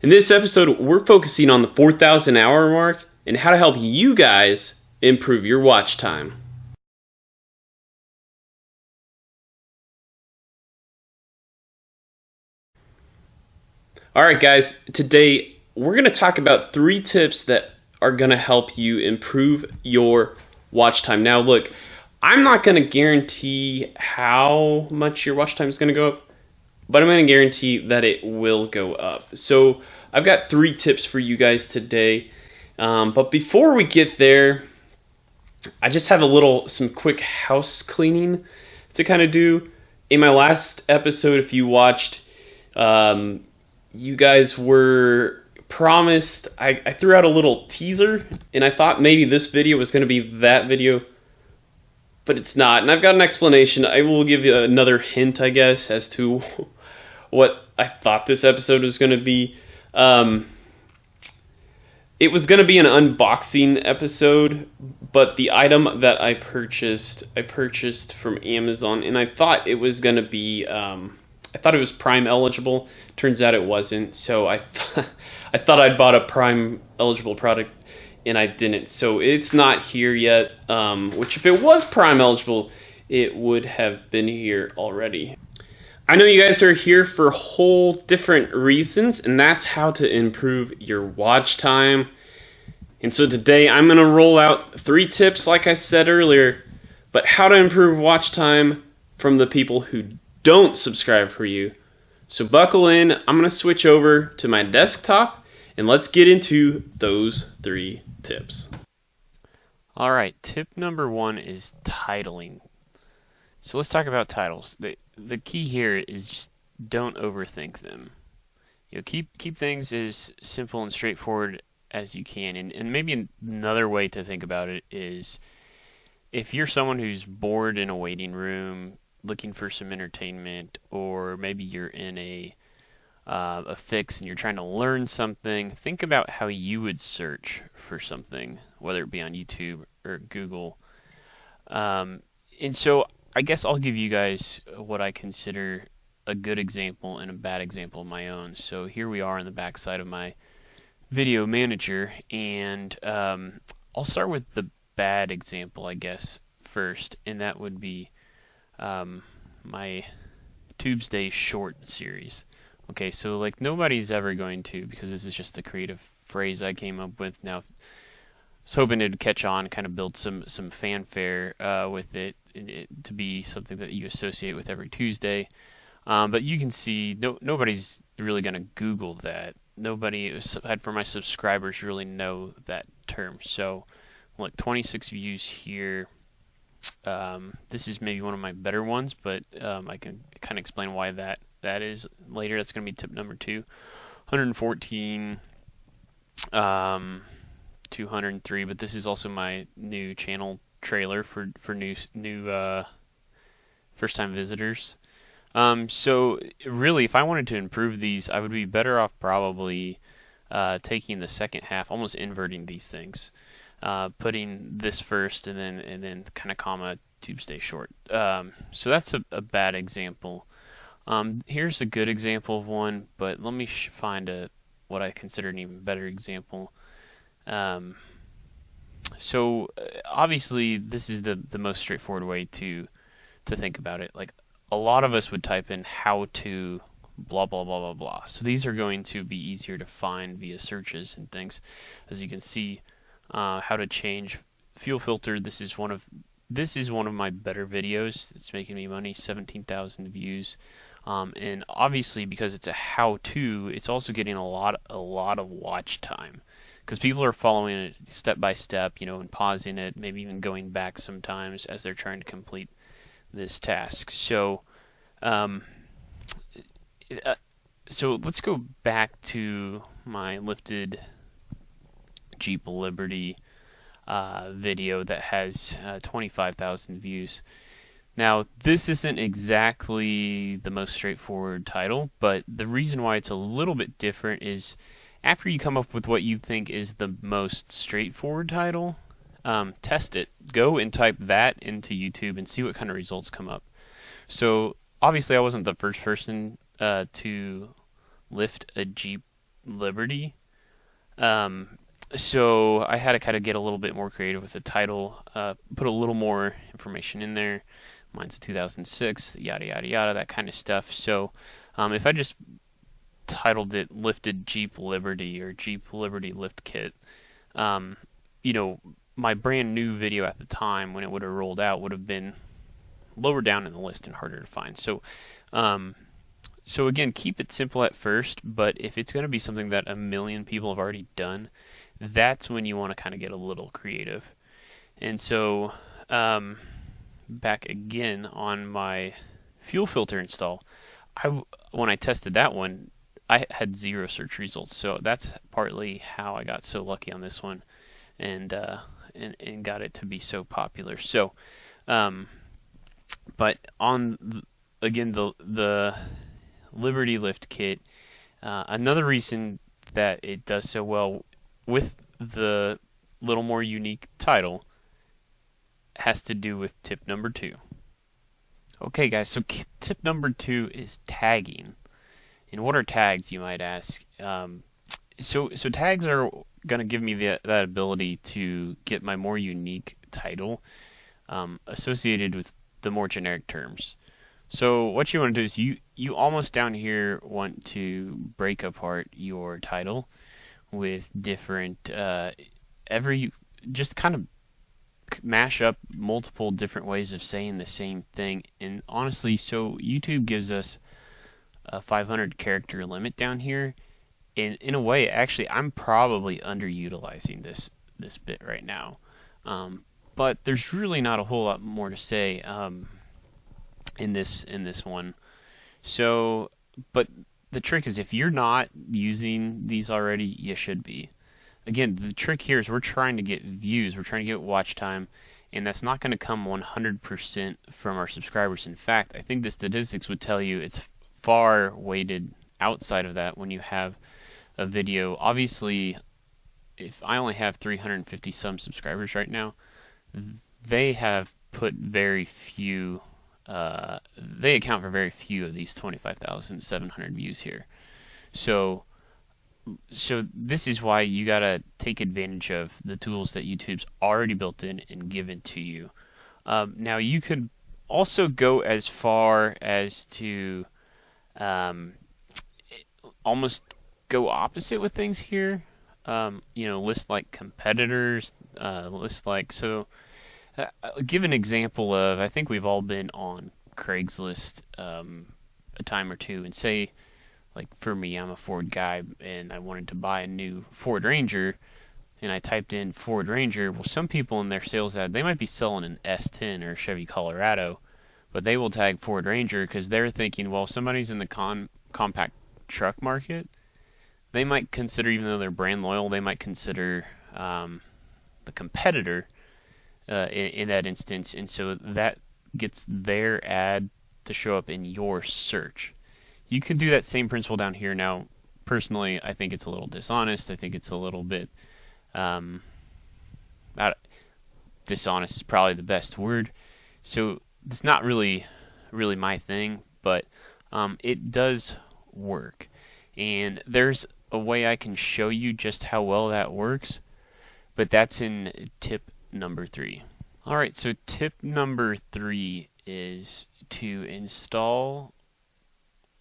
In this episode, we're focusing on the 4,000 hour mark and how to help you guys improve your watch time. Alright guys, today we're going to talk about 3 tips that are going to help you improve your watch time. Now look, I'm not going to guarantee how much your watch time is going to go up, but I'm going to guarantee that it will go up. So I've got 3 tips for you guys today. But before we get there, I just have some quick house cleaning to kind of do. In my last episode, if you watched, you guys were promised, I threw out a little teaser, and I thought maybe this video was going to be that video, but it's not. And I've got an explanation. I will give you another hint, I guess, as to what I thought this episode was going to be. It was going to be an unboxing episode, but the item that I purchased from Amazon, and I thought it was going to be, I thought it was Prime eligible. Turns out it wasn't, so I thought I'd bought a Prime eligible product, and I didn't. So it's not here yet, which if it was Prime eligible, it would have been here already. I know you guys are here for whole different reasons, and that's how to improve your watch time. And so today I'm going to roll out 3 tips, like I said earlier, but how to improve watch time from the people who don't subscribe for you. So buckle in, I'm going to switch over to my desktop, and let's get into those 3 tips. Alright, tip number 1 is titling. So let's talk about titles. The key here is just don't overthink them. Keep things as simple and straightforward as you can. And maybe another way to think about it is if you're someone who's bored in a waiting room, looking for some entertainment, or maybe you're in a fix and you're trying to learn something, think about how you would search for something, whether it be on YouTube or Google. And so I guess I'll give you guys what I consider a good example and a bad example of my own. So here we are on the back side of my video manager, and I'll start with the bad example, I guess, first, and that would be my Tuesday short series. Okay, so like nobody's ever going to, because this is just a creative phrase I came up with. Now, I was hoping it'd catch on, kind of build some fanfare with it to be something that you associate with every Tuesday. But you can see nobody's really going to Google that. Nobody, aside from my subscribers, really know that term. So, look, 26 views here. This is maybe one of my better ones, but I can kind of explain why that is later. That's going to be tip number 2. 114, 203, but this is also my new channel trailer for new first-time visitors. So really, if I wanted to improve these, I would be better off probably taking the second half, almost inverting these things, putting this first and then kind of comma Tuesday short. So that's a bad example. Here's a good example of one, but let me find what I consider an even better example. So obviously this is the most straightforward way to think about it. Like a lot of us would type in how to blah blah blah blah blah. So these are going to be easier to find via searches and things. As you can see, how to change fuel filter. This is one of my better videos. It's making me money, 17,000 views. And obviously because it's a how-to, it's also getting a lot of watch time. Because people are following it step by step, and pausing it, maybe even going back sometimes as they're trying to complete this task. So, so let's go back to my lifted Jeep Liberty video that has 25,000 views. Now, this isn't exactly the most straightforward title, but the reason why it's a little bit different is after you come up with what you think is the most straightforward title, test it. Go and type that into YouTube and see what kind of results come up. So obviously I wasn't the first person to lift a Jeep Liberty. Um, so I had to kind of get a little bit more creative with the title, put a little more information in there. Mine's 2006, yada yada yada, that kind of stuff. So if I just titled it "Lifted Jeep Liberty" or "Jeep Liberty Lift Kit," um, you know, my brand new video at the time when it would have rolled out would have been lower down in the list and harder to find. Um, so again, keep it simple at first, but if it's going to be something that a million people have already done, that's when you want to kind of get a little creative. And so, back again on my fuel filter install, when I tested that one, I had 0 search results. So that's partly how I got so lucky on this one, and and got it to be so popular. So, um, but on again the Liberty Lift Kit, another reason that it does so well with the little more unique title has to do with tip number 2. Okay, guys, so tip number 2 is tagging. And what are tags, you might ask? So tags are going to give me that ability to get my more unique title associated with the more generic terms. So what you want to do is you almost down here want to break apart your title with different just kind of mash up multiple different ways of saying the same thing. And honestly, so YouTube gives us a 500 character limit down here. And in a way, actually, I'm probably underutilizing this bit right now. But there's really not a whole lot more to say in this one. So, but the trick is if you're not using these already, you should be. Again, the trick here is we're trying to get views, we're trying to get watch time, and that's not going to come 100% from our subscribers. In fact, I think the statistics would tell you it's far weighted outside of that when you have a video. Obviously, if I only have 350 some subscribers right now, they have put very few, they account for very few of these 25,700 views here. So this is why you gotta take advantage of the tools that YouTube's already built in and given to you. Now you could also go as far as to almost go opposite with things here. List like competitors, list like so. Give an example of, I think we've all been on Craigslist a time or two, and say, like for me, I'm a Ford guy, and I wanted to buy a new Ford Ranger, and I typed in Ford Ranger. Well, some people in their sales ad, they might be selling an S10 or a Chevy Colorado, but they will tag Ford Ranger because they're thinking, well, somebody's in the compact truck market. They might consider, even though they're brand loyal, they might consider the competitor in that instance, and so that gets their ad to show up in your search. You can do that same principle down here. Now, personally, I think it's a little dishonest. I think it's a little bit dishonest is probably the best word. So it's not really my thing, but it does work. And there's a way I can show you just how well that works, but that's in tip number 3. All right, so tip number 3 is to install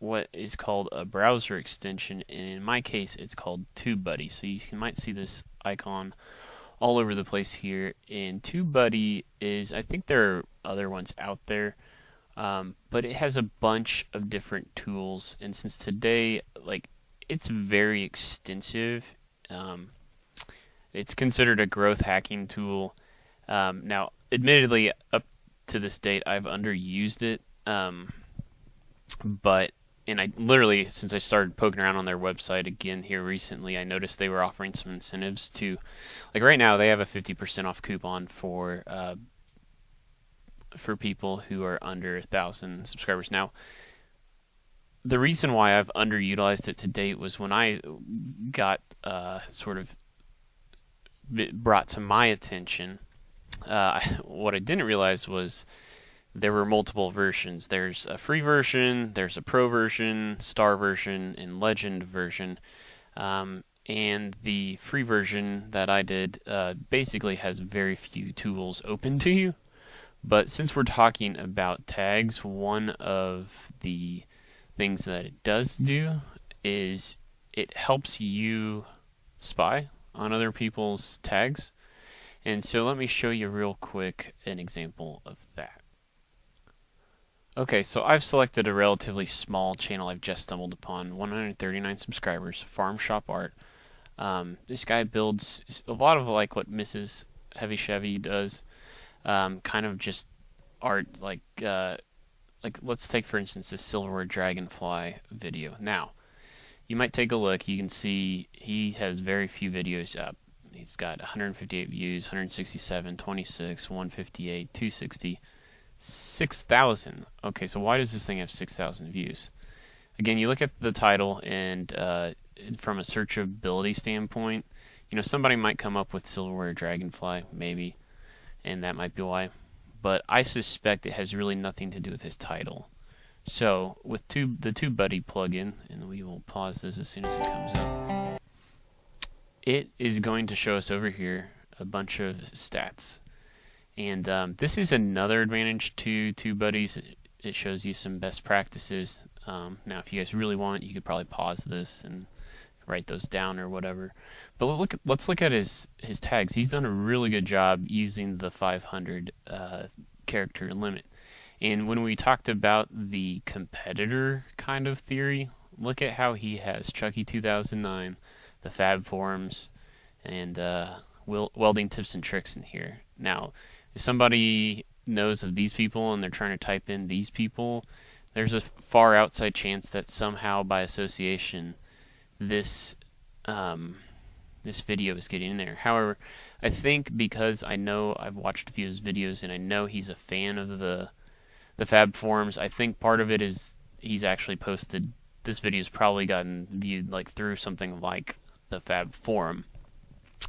what is called a browser extension, and in my case it's called TubeBuddy. So you might see this icon all over the place here, and TubeBuddy is, I think there are other ones out there, but it has a bunch of different tools, and since today, like, it's very extensive, it's considered a growth hacking tool. Now, admittedly, up to this date, I've underused it, and I literally, since I started poking around on their website again here recently, I noticed they were offering some incentives to, like right now, they have a 50% off coupon for people who are under 1,000 subscribers. Now, the reason why I've underutilized it to date was when I got sort of brought to my attention. What I didn't realize was there were multiple versions. There's a free version, there's a pro version, star version, and legend version. And the free version that I did basically has very few tools open to you. But since we're talking about tags, one of the things that it does do is it helps you spy on other people's tags. And so let me show you real quick an example of that. Okay, so I've selected a relatively small channel I've just stumbled upon, 139 subscribers, Farm Shop Art. This guy builds a lot of like what Mrs. Heavy Chevy does, kind of just art like let's take for instance this silverware dragonfly video. Now, you might take a look, you can see he has very few videos up. He's got 158 views, 167, 26, 158, 260, 6,000. Okay, so why does this thing have 6,000 views? Again, you look at the title, and from a searchability standpoint, somebody might come up with silverware dragonfly, maybe, and that might be why. But I suspect it has really nothing to do with his title. So, with the TubeBuddy plugin, and we will pause this as soon as it comes up, it is going to show us over here a bunch of stats. And this is another advantage to TubeBuddies. It shows you some best practices. Now, if you guys really want, you could probably pause this and write those down or whatever. But let's look at his tags. He's done a really good job using the 500 character limit. And when we talked about the competitor kind of theory, look at how he has Chucky 2009, the Fab Forums, and welding tips and tricks in here. Now, if somebody knows of these people and they're trying to type in these people, there's a far outside chance that somehow by association this video is getting in there. However, I think because I know I've watched a few of his videos and I know he's a fan of the Fab Forums, I think part of it is he's actually posted this video's probably gotten viewed like through something like the Fab Forum.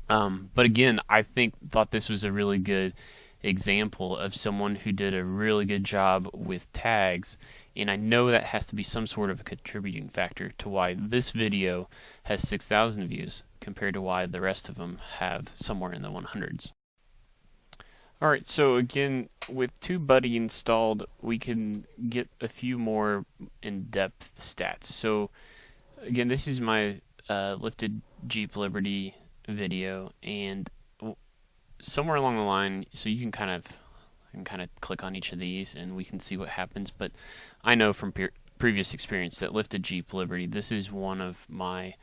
But again, I thought this was a really good example of someone who did a really good job with tags, and I know that has to be some sort of a contributing factor to why this video has 6,000 views compared to why the rest of them have somewhere in the 100s. Alright, so again, with TubeBuddy installed, we can get a few more in-depth stats. So again, this is my lifted Jeep Liberty video, and somewhere along the line, so you can kind of click on each of these and we can see what happens. But I know from previous experience that lifted Jeep Liberty, this is one of my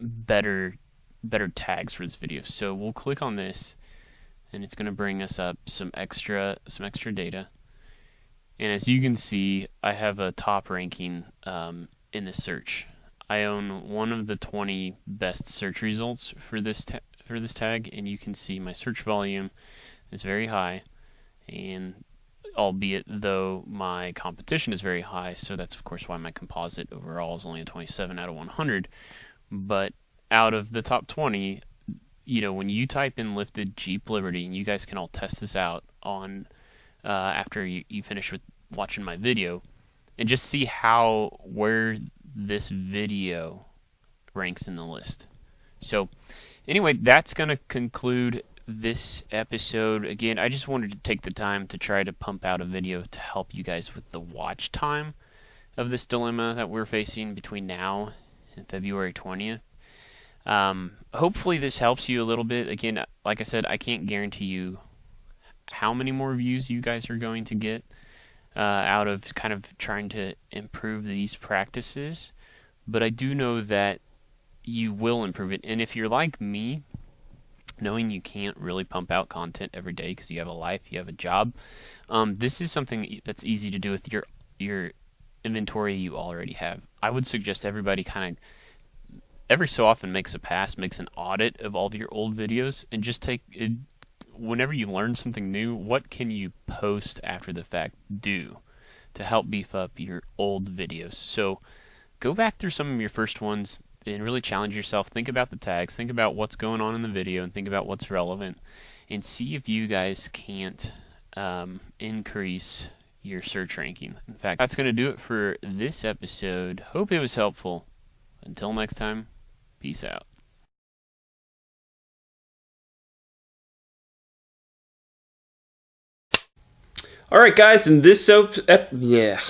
better tags for this video. So we'll click on this, and it's going to bring us up some extra data. And as you can see, I have a top ranking in the search. I own one of the 20 best search results for this tag, and you can see my search volume is very high, and albeit though my competition is very high, so that's of course why my composite overall is only a 27 out of 100. But out of the top 20, when you type in lifted Jeep Liberty, and you guys can all test this out on after you finish with watching my video, and just see where this video ranks in the list. So anyway, that's going to conclude this episode. Again, I just wanted to take the time to try to pump out a video to help you guys with the watch time of this dilemma that we're facing between now and February 20th. Hopefully this helps you a little bit. Again, like I said, I can't guarantee you how many more views you guys are going to get out of kind of trying to improve these practices, but I do know that you will improve it. And if you're like me, knowing you can't really pump out content every day because you have a life, you have a job, this is something that's easy to do with your inventory you already have. I would suggest everybody kind of every so often makes an audit of all of your old videos, and just take it, whenever you learn something new, what can you post after the fact do to help beef up your old videos? So go back through some of your first ones and really challenge yourself. Think about the tags, think about what's going on in the video, and think about what's relevant, and see if you guys can't increase your search ranking. In fact, that's going to do it for this episode. Hope it was helpful. Until next time, peace out. All right, guys, in this soap, yeah.